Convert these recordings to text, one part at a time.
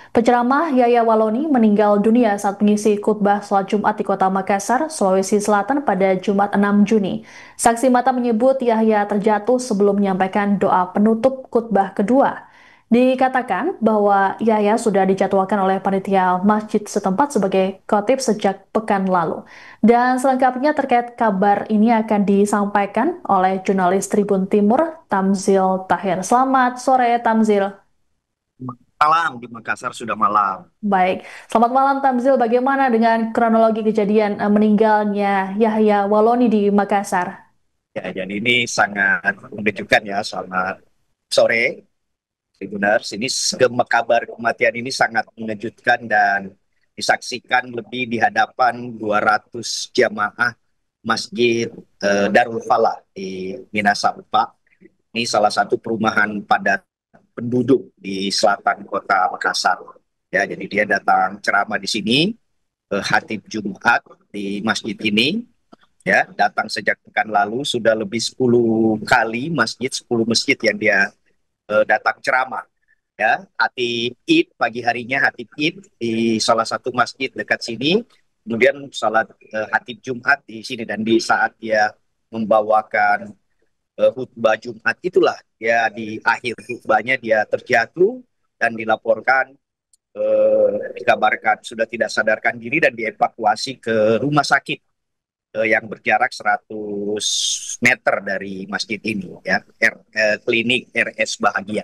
Penceramah Yahya Waloni meninggal dunia saat mengisi khutbah sholat Jumat di Kota Makassar, Sulawesi Selatan pada Jumat 6 Juni. Saksi mata menyebut Yahya terjatuh sebelum menyampaikan doa penutup khutbah kedua. Dikatakan bahwa Yahya sudah dijadwalkan oleh panitia masjid setempat sebagai khotib sejak pekan lalu. Dan selengkapnya terkait kabar ini akan disampaikan oleh jurnalis Tribun Timur, Tamzil Tahir. Selamat sore, Tamzil. Malam di Makassar sudah malam. Baik, selamat malam Tamzil. Bagaimana dengan kronologi kejadian meninggalnya Yahya Waloni di Makassar? Ya, jadi ini sangat mengejutkan ya. Selamat sore, Tribuners. Ini kabar kematian ini sangat mengejutkan dan disaksikan lebih di hadapan 200 jamaah Masjid Darul Falah di Minasa Upa. Ini salah satu perumahan padat penduduk di selatan kota Makassar. Ya, jadi dia datang ceramah di sini, khatib Jumat di masjid ini. Ya, datang sejak pekan lalu sudah lebih 10 kali 10 masjid yang dia datang ceramah. Ya, hatib Id pagi harinya, hatib Id di salah satu masjid dekat sini, kemudian salat hatib Jumat di sini, dan di saat dia membawakan khutbah Jumat itulah ya, di akhir khutbahnya dia terjatuh dan dilaporkan, dikabarkan sudah tidak sadarkan diri dan dievakuasi ke rumah sakit yang berjarak 100 meter dari masjid ini ya, klinik RS Bahagia.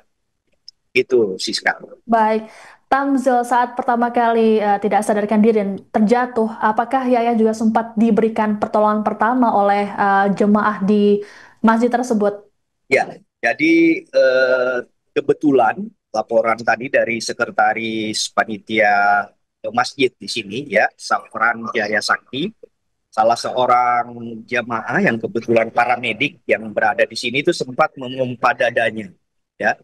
Itu Siska. Baik, Tamzil saat pertama kali tidak sadarkan diri dan terjatuh, apakah Yahya juga sempat diberikan pertolongan pertama oleh jemaah di masjid tersebut? Ya, jadi kebetulan laporan tadi dari sekretaris panitia masjid di sini ya, Safran Jaya Sakti, salah seorang jamaah yang kebetulan paramedik yang berada di sini itu sempat mengumpat dadanya ya,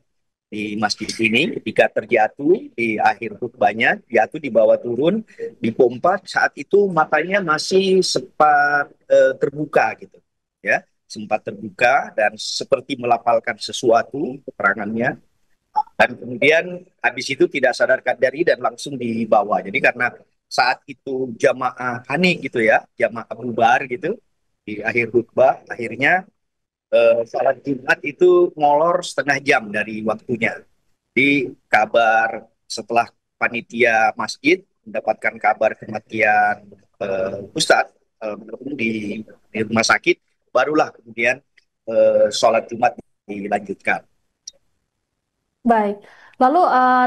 di masjid ini ketika terjatuh di akhir khutbahnya, jatuh dibawa turun, dipompa, saat itu matanya masih sempat terbuka gitu ya, sempat terbuka dan seperti melafalkan sesuatu keterangannya, dan kemudian habis itu tidak sadarkan diri dan langsung dibawa. Jadi karena saat itu jamaah panik gitu ya, jamaah bubar gitu di akhir khutbah, akhirnya salat Jumat itu molor setengah jam dari waktunya. Di kabar setelah panitia masjid mendapatkan kabar kematian Ustadz di rumah sakit, barulah kemudian sholat Jumat dilanjutkan. Baik, lalu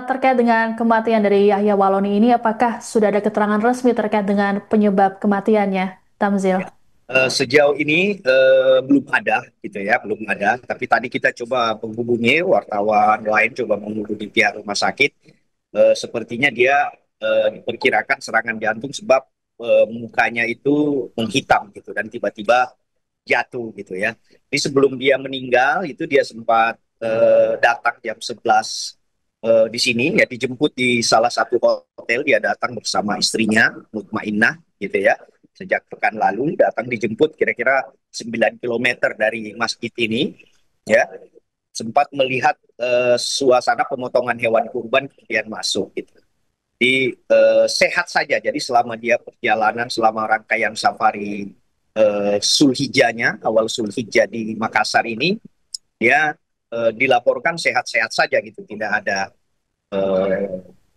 terkait dengan kematian dari Yahya Waloni ini, apakah sudah ada keterangan resmi terkait dengan penyebab kematiannya, Tamzil? Sejauh ini belum ada gitu ya, belum ada. Tapi tadi kita coba menghubungi wartawan lain, coba menghubungi pihak rumah sakit. Sepertinya dia diperkirakan serangan jantung sebab mukanya itu menghitam gitu dan tiba-tiba jatuh gitu ya. Jadi sebelum dia meninggal itu dia sempat datang jam 11 di sini ya, dijemput di salah satu hotel, dia datang bersama istrinya Mutmainnah gitu ya. Sejak pekan lalu datang dijemput kira-kira 9 kilometer dari masjid ini ya, sempat melihat suasana pemotongan hewan kurban kemudian masuk gitu. Di sehat saja. Jadi selama dia perjalanan, selama rangkaian safari Sulhijjahnya, awal Sulhijjah di Makassar ini, dia dilaporkan sehat-sehat saja gitu, eh,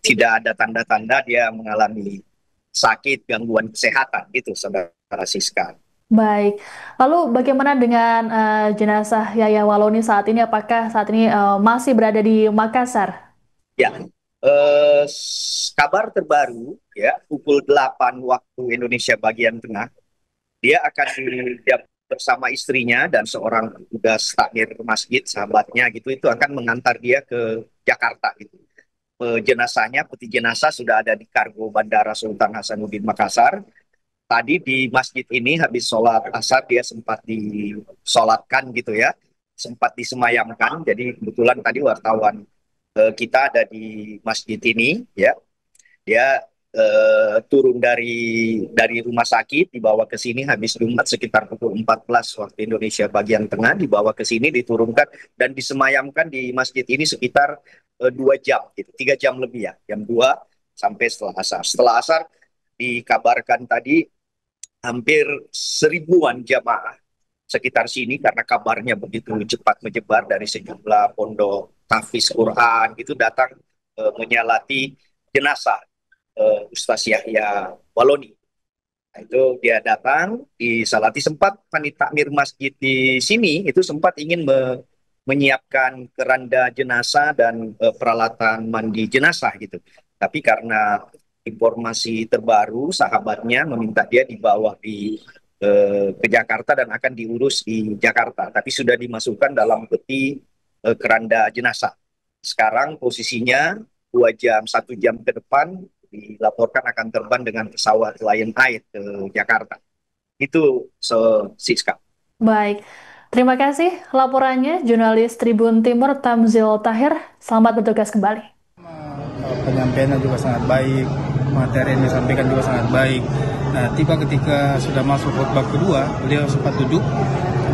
tidak ada tanda-tanda dia mengalami sakit, gangguan kesehatan gitu, saudara Siska. Baik, lalu bagaimana dengan jenazah Yahya Waloni saat ini? Apakah saat ini masih berada di Makassar? Ya, kabar terbaru ya, pukul 8 waktu Indonesia bagian tengah, dia bersama istrinya dan seorang petugas takmir masjid, sahabatnya gitu, itu akan mengantar dia ke Jakarta gitu. Jenazahnya, peti jenazah sudah ada di kargo Bandara Sultan Hasanuddin Makassar. Tadi di masjid ini habis sholat asar dia sempat disolatkan gitu ya, sempat disemayamkan. Jadi kebetulan tadi wartawan kita ada di masjid ini ya, dia turun dari rumah sakit, dibawa ke sini habis Jumat sekitar pukul 14 waktu Indonesia bagian tengah, dibawa ke sini, diturunkan dan disemayamkan di masjid ini sekitar 2 jam, gitu, 3 jam lebih ya, jam 2 sampai setelah asar. Setelah asar dikabarkan tadi hampir 1.000-an jamaah sekitar sini karena kabarnya begitu cepat menyebar dari sejumlah pondok tahfiz Quran itu datang menyalati jenazah Ustaz Yahya Waloni. Nah, itu dia datang disalati, sempat panitia takmir masjid di sini itu sempat ingin menyiapkan keranda jenazah dan peralatan mandi jenazah gitu. Tapi karena informasi terbaru sahabatnya meminta dia dibawa ke Jakarta dan akan diurus di Jakarta, tapi sudah dimasukkan dalam peti keranda jenazah. Sekarang posisinya 2 jam, 1 jam ke depan dilaporkan akan terbang dengan pesawat Lion Air ke Jakarta. Itu Siska. Baik, terima kasih laporannya jurnalis Tribun Timur Tamzil Tahir. Selamat bertugas kembali. Penyampaiannya juga sangat baik, materi yang disampaikan juga sangat baik. Nah, tiba ketika sudah masuk khutbah kedua, beliau sempat duduk,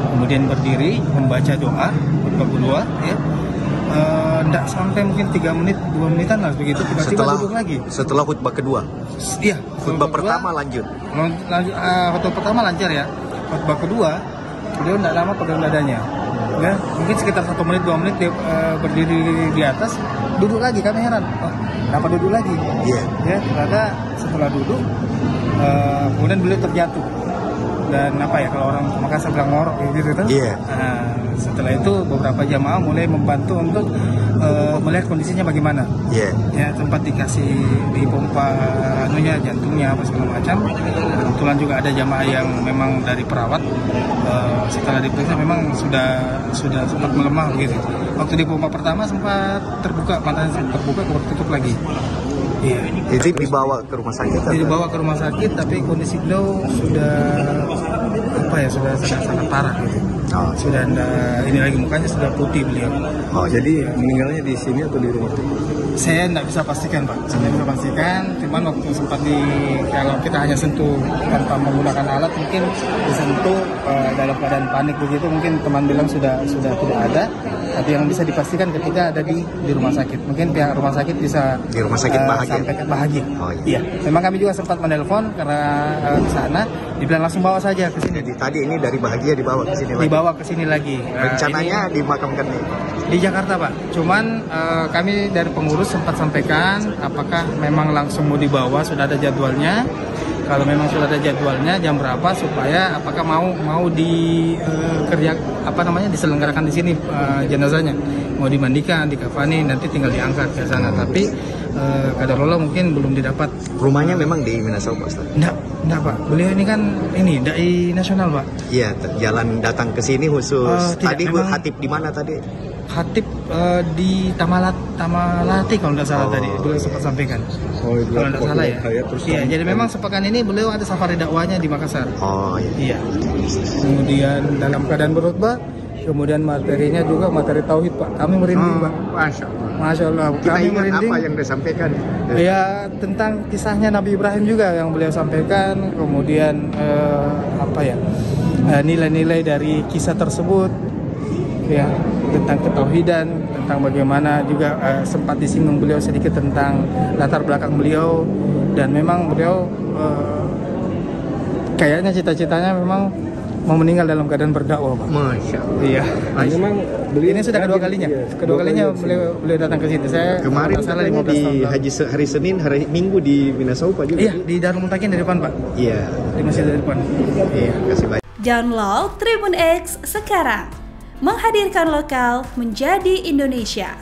kemudian berdiri membaca doa khutbah kedua, ya. Tidak sampai mungkin 3 menit, 2 menitan lah begitu, tiba-tiba duduk lagi. Setelah khutbah kedua? Iya. Khutbah pertama lanjut? Khutbah pertama lancar ya. Khutbah kedua, beliau tidak lama pegang dadanya. Ya, mungkin sekitar 1 menit, 2 menit dia berdiri di atas, duduk lagi. Kami heran, kenapa duduk lagi? Iya. Ya, ternyata setelah duduk, kemudian beliau terjatuh. Dan apa ya, kalau orang Makassar bilang ngorok gitu kan? Iya. Nah, setelah itu beberapa jamaah mulai membantu untuk melihat kondisinya bagaimana. Iya. Ya, sempat dikasih dipompa jantungnya apa segala macam. Kebetulan juga ada jamaah yang memang dari perawat, setelah diperiksa memang sudah sempat melemah gitu. Waktu dipompa pertama sempat terbuka, matanya sempat terbuka, kemudian tutup lagi. Iya. Itu dibawa ke rumah sakit? Dibawa ke rumah sakit, tapi kondisi beliau sudah sudah sangat parah gitu. Oh. Sudah ini lagi, mukanya sudah putih beliau. Oh, jadi meninggalnya di sini atau di rumah? Saya tidak bisa pastikan, Pak. Saya tidak bisa pastikan. Cuman waktu sempat kalau kita hanya sentuh tanpa menggunakan alat, mungkin disentuh dalam keadaan panik begitu, mungkin teman bilang sudah tidak ada. Tapi yang bisa dipastikan ketika ada di rumah sakit. Mungkin pihak rumah sakit bisa di rumah sakit Bahagia. Sampaikan Bahagia. Oh, iya. Memang kami juga sempat menelpon karena ke sana, dibilang langsung bawa saja ke sini. Jadi tadi ini dari Bahagia dibawa ke sini lagi. Dibawa ke sini lagi. Rencananya dimakamkan di Jakarta, Pak. Cuman kami dari pengurus sempat sampaikan apakah memang langsung mau dibawa, sudah ada jadwalnya. Kalau memang sudah ada jadwalnya jam berapa, supaya apakah mau diselenggarakan di sini jenazahnya, mau dimandikan, dikafani, nanti tinggal diangkat ke sana. Tapi kadarullah mungkin belum didapat. Rumahnya memang di Minasau, Pak Ustaz? Enggak, Pak. Beliau ini kan dai nasional, Pak. Iya, jalan datang ke sini khusus. Tadi khatib di mana tadi? Khatib di Tamalati kalau tidak salah tadi, beliau sempat sampaikan. Oh, kalau tidak salah ya. Iya, jadi memang sepekan ini beliau ada safari dakwahnya di Makassar. Oh iya. Kemudian dalam keadaan berkhutbah, kemudian materinya juga materi tauhid, Pak. Kami merinding, Pak. Masya Allah. Kami merinding. Apa yang disampaikan? Ya, tentang kisahnya Nabi Ibrahim juga yang beliau sampaikan. Kemudian nilai-nilai dari kisah tersebut, ya, tentang ketauhidan, tentang bagaimana juga sempat disinggung beliau sedikit tentang latar belakang beliau, dan memang beliau kayaknya cita-citanya memang mau meninggal dalam keadaan berdakwah, Pak. Masya Allah. Iya. Memang beliau ini sudah kedua kalinya. Kedua kalinya beliau datang ke sini. Saya kemarin di Haji hari Senin, hari Minggu di Minasau, Pak juga. Iya, di Darul Mutakin di depan, Pak. Iya. Di masjid di depan. Iya, kasih banyak. Download Tribun X sekarang. Menghadirkan lokal menjadi Indonesia.